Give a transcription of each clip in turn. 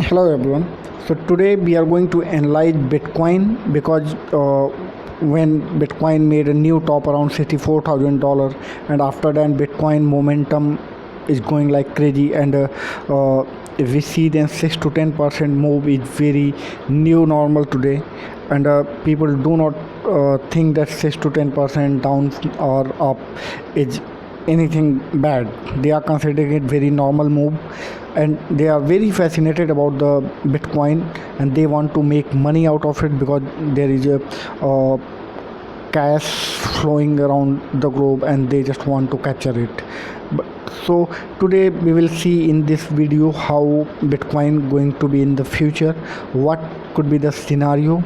Hello everyone. So today we are going to analyze Bitcoin because when Bitcoin made a new top around $64,000, and after that Bitcoin momentum is going like crazy, and if we see then 6 to 10% move is very new normal today, and people do not think that 6 to 10% down or up is anything bad. They are considering it very normal move, and they are very fascinated about the Bitcoin, and they want to make money out of it because there is a cash flowing around the globe and they just want to capture it. But so today we will see in this video how Bitcoin going to be in the future, what could be the scenario,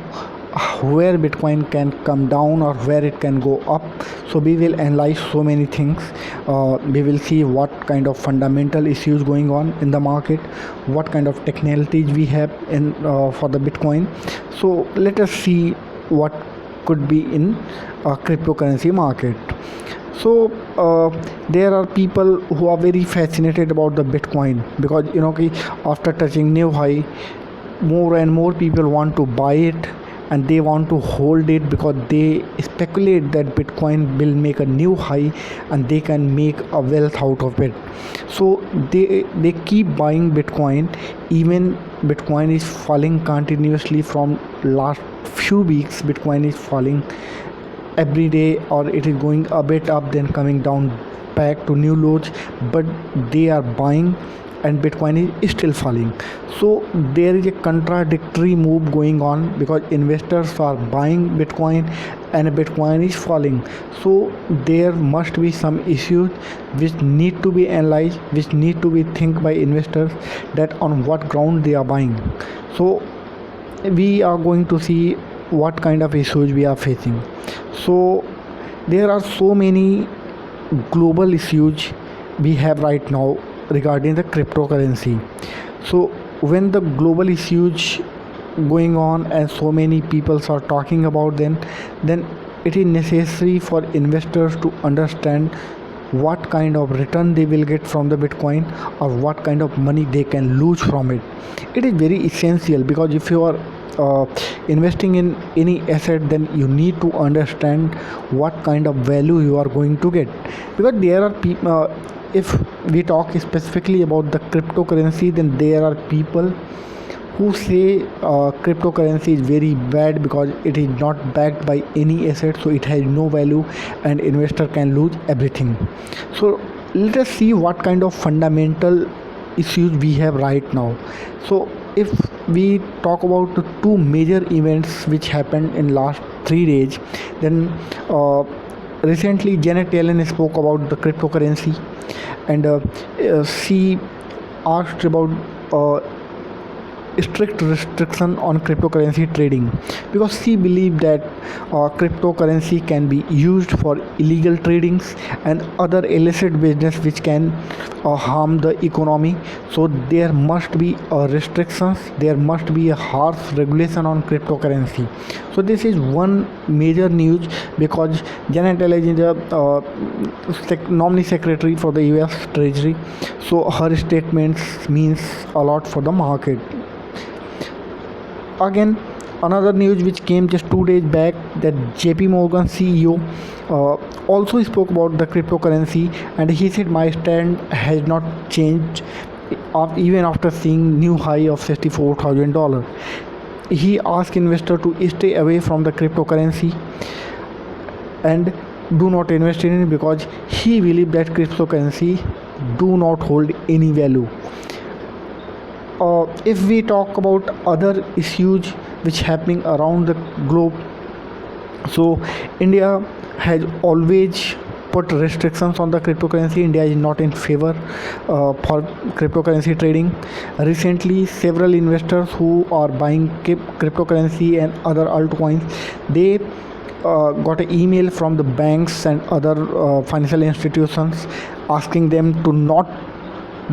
where Bitcoin can come down or where it can go up. So we will analyze so many things. We will see what kind of fundamental issues going on in the market, what kind of technologies we have in for the Bitcoin. So let us see what could be in cryptocurrency market. So there are people who are very fascinated about the Bitcoin because after touching new high, more and more people want to buy it and they want to hold it because they speculate that Bitcoin will make a new high and they can make a wealth out of it. So they keep buying Bitcoin even Bitcoin is falling continuously. From last few weeks Bitcoin is falling every day, or it is going a bit up then coming down back to new lows, but they are buying and Bitcoin is still falling. So there is a contradictory move going on because investors are buying Bitcoin and Bitcoin is falling. So there must be some issues which need to be analyzed, which need to be think by investors, that on what ground they are buying. So we are going to see what kind of issues we are facing. So there are so many global issues we have right now regarding the cryptocurrency. So when the global issues going on and so many people are talking about them, then it is necessary for investors to understand what kind of return they will get from the Bitcoin or what kind of money they can lose from it. It is very essential because if you are investing in any asset, then you need to understand what kind of value you are going to get, because there are people, if we talk specifically about the cryptocurrency, then there are people who say cryptocurrency is very bad because it is not backed by any asset, so it has no value and investor can lose everything. So let us see what kind of fundamental issues we have right now. So if we talk about the two major events which happened in last 3 days, then recently Janet Yellen spoke about the cryptocurrency, and she asked about strict restriction on cryptocurrency trading, because she believed that cryptocurrency can be used for illegal tradings and other illicit business which can harm the economy. So there must be restrictions, there must be a harsh regulation on cryptocurrency. So this is one major news because Janet Yellen is the nominee secretary for the US Treasury, so her statements means a lot for the market. Again, another news which came just 2 days back, that JP Morgan CEO also spoke about the cryptocurrency, and he said my stand has not changed even after seeing new high of $64,000. He asked investor to stay away from the cryptocurrency and do not invest in it because he believed that cryptocurrency do not hold any value. If we talk about other issues which happening around the globe, so India has always put restrictions on the cryptocurrency. India is not in favor for cryptocurrency trading. Recently several investors who are buying cryptocurrency and other altcoins, they got an email from the banks and other financial institutions asking them to not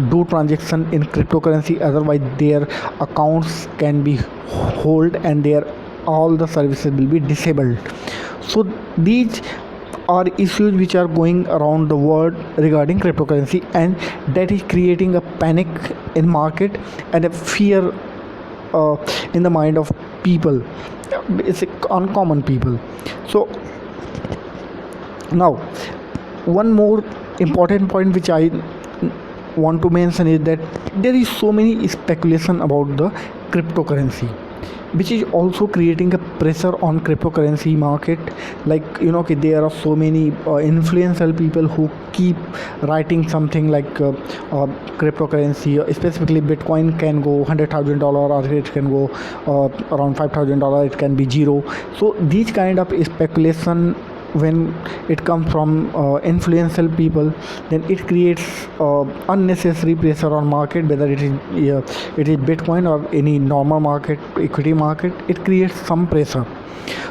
do transaction in cryptocurrency, otherwise their accounts can be hold and their all the services will be disabled. So these are issues which are going around the world regarding cryptocurrency, and that is creating a panic in market and a fear uh, in the mind of people. It's uncommon people. So now, one more important point which I want to mention is that there is so many speculation about the cryptocurrency, which is also creating a pressure on cryptocurrency market. Like, okay, there are so many influential people who keep writing something like cryptocurrency, specifically Bitcoin can go $100,000, or it can go around $5,000, it can be zero. So these kind of speculation, when it comes from influential people, then it creates unnecessary pressure on market, whether it is Bitcoin or any normal market, equity market, it creates some pressure.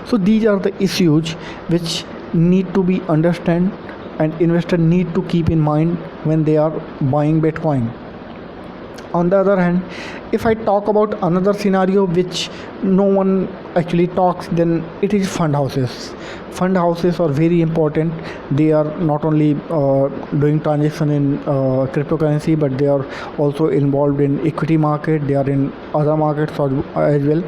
So these are the issues which need to be understand, and investors need to keep in mind when they are buying Bitcoin. On the other hand, if I talk about another scenario which no one actually talks, then it is fund houses. Fund houses are very important. They are not only doing transaction in cryptocurrency, but they are also involved in equity market, they are in other markets as well.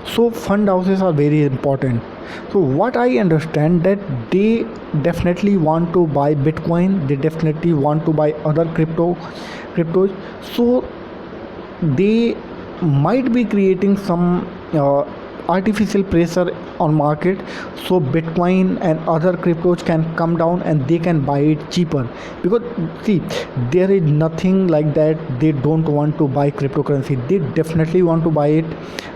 So fund houses are very important. So what I understand, that they definitely want to buy Bitcoin, they definitely want to buy other cryptos. So they might be creating some artificial pressure on market, so Bitcoin and other cryptos can come down and they can buy it cheaper. Because see, there is nothing like that they don't want to buy cryptocurrency. They definitely want to buy it,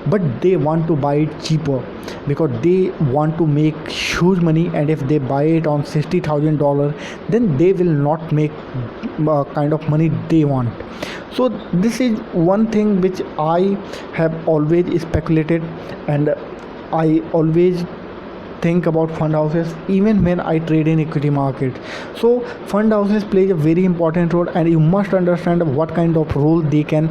but they want to buy it cheaper because they want to make huge money. And if they buy it on $60,000, then they will not make kind of money they want. So this is one thing which I have always speculated, and I always think about fund houses even when I trade in equity market. So fund houses play a very important role, and you must understand what kind of role they can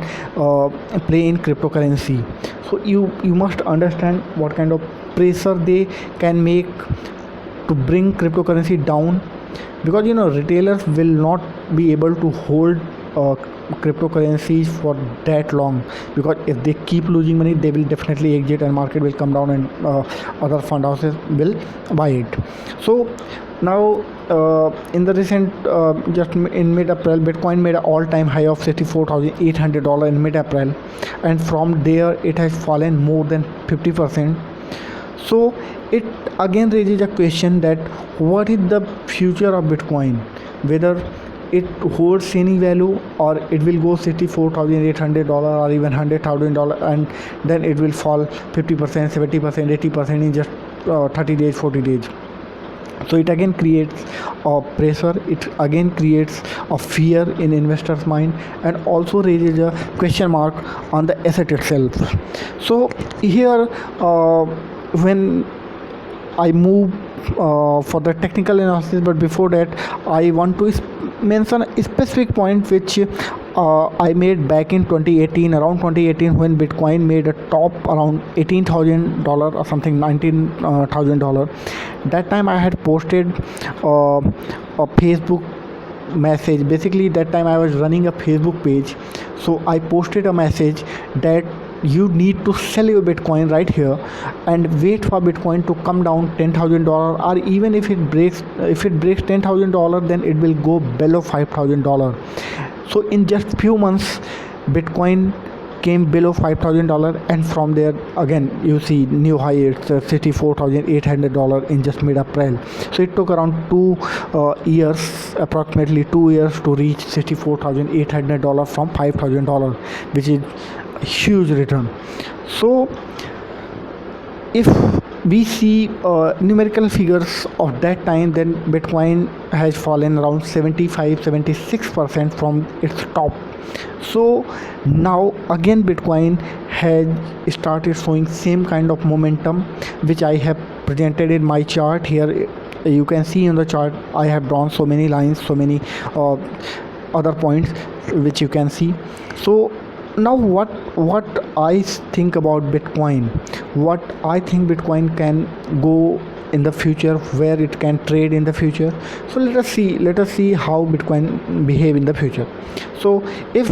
play in cryptocurrency. So you must understand what kind of pressure they can make to bring cryptocurrency down, because retailers will not be able to hold cryptocurrencies for that long, because if they keep losing money, they will definitely exit and market will come down, and other fund houses will buy it. So now in the recent just in mid-April, Bitcoin made an all-time high of $64,800 in mid-April, and from there it has fallen more than 50%. So it again raises a question that what is the future of Bitcoin, whether it holds any value, or it will go $64,800 or even $100,000, and then it will fall 50%, 70%, 80% in just 30 days, 40 days. So it again creates a pressure, it again creates a fear in investors' mind, and also raises a question mark on the asset itself. So here when I move for the technical analysis, but before that I want to mention a specific point which I made back in 2018, around 2018, when Bitcoin made a top around $18,000 or something, $19,000. That time I had posted a Facebook message. Basically that time I was running a Facebook page, so I posted a message that you need to sell your Bitcoin right here and wait for Bitcoin to come down $10,000, or even if it breaks $10,000, then it will go below $5,000. So in just few months Bitcoin came below $5,000, and from there again you see new high. It's $64,800 in just mid-April. So it took around 2 years, approximately 2 years, to reach $64,800 from $5,000, which is a huge return. So if we see numerical figures of that time, then Bitcoin has fallen around 75-76% from its top. So now again Bitcoin has started showing same kind of momentum, which I have presented in my chart. Here you can see in the chart I have drawn so many lines, so many other points which you can see. So now what I think about Bitcoin, what I think Bitcoin can go in the future, where it can trade in the future. So let us see how Bitcoin behave in the future. So if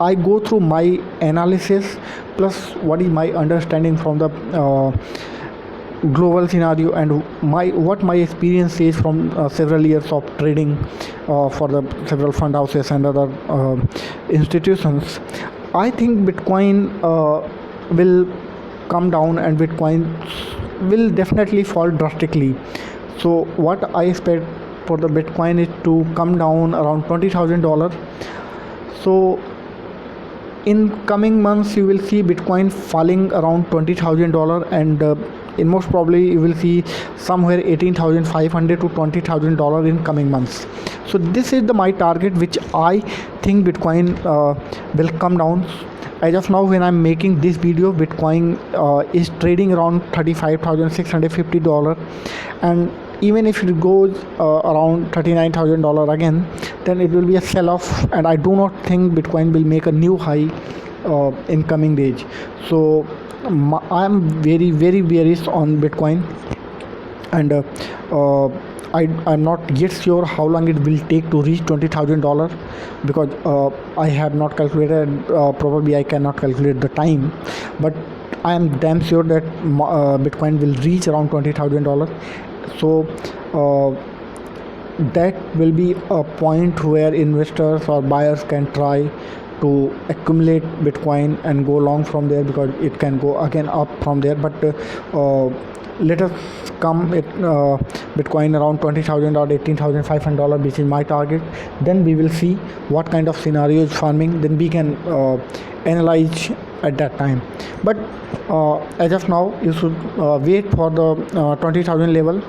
I go through my analysis plus what is my understanding from the global scenario and what my experience is from several years of trading for the several fund houses and other institutions, I think Bitcoin will come down and Bitcoin will definitely fall drastically. So what I expect for the Bitcoin is to come down around $20,000. So in coming months you will see Bitcoin falling around $20,000, and in most probably you will see somewhere $18,500 to $20,000 in coming months. So this is my target, which I think Bitcoin will come down. As of now, when I'm making this video, Bitcoin is trading around $35,650, and even if it goes around $39,000 again, then it will be a sell-off, and I do not think Bitcoin will make a new high in coming days. So I am very bearish on Bitcoin, and I'm not yet sure how long it will take to reach $20,000, because I have not calculated, probably I cannot calculate the time, but I am damn sure that Bitcoin will reach around $20,000. So that will be a point where investors or buyers can try to accumulate Bitcoin and go long from there, because it can go again up from there. But let us come at Bitcoin around $20,000 or $18,500, which is my target. Then we will see what kind of scenario is forming. Then we can analyze at that time. But as of now, you should wait for the 20,000 level,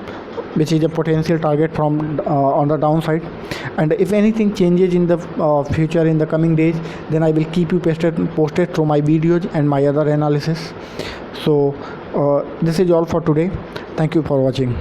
which is a potential target from on the downside. And if anything changes in the future in the coming days, then I will keep you posted through my videos and my other analysis. So this is all for today. Thank you for watching.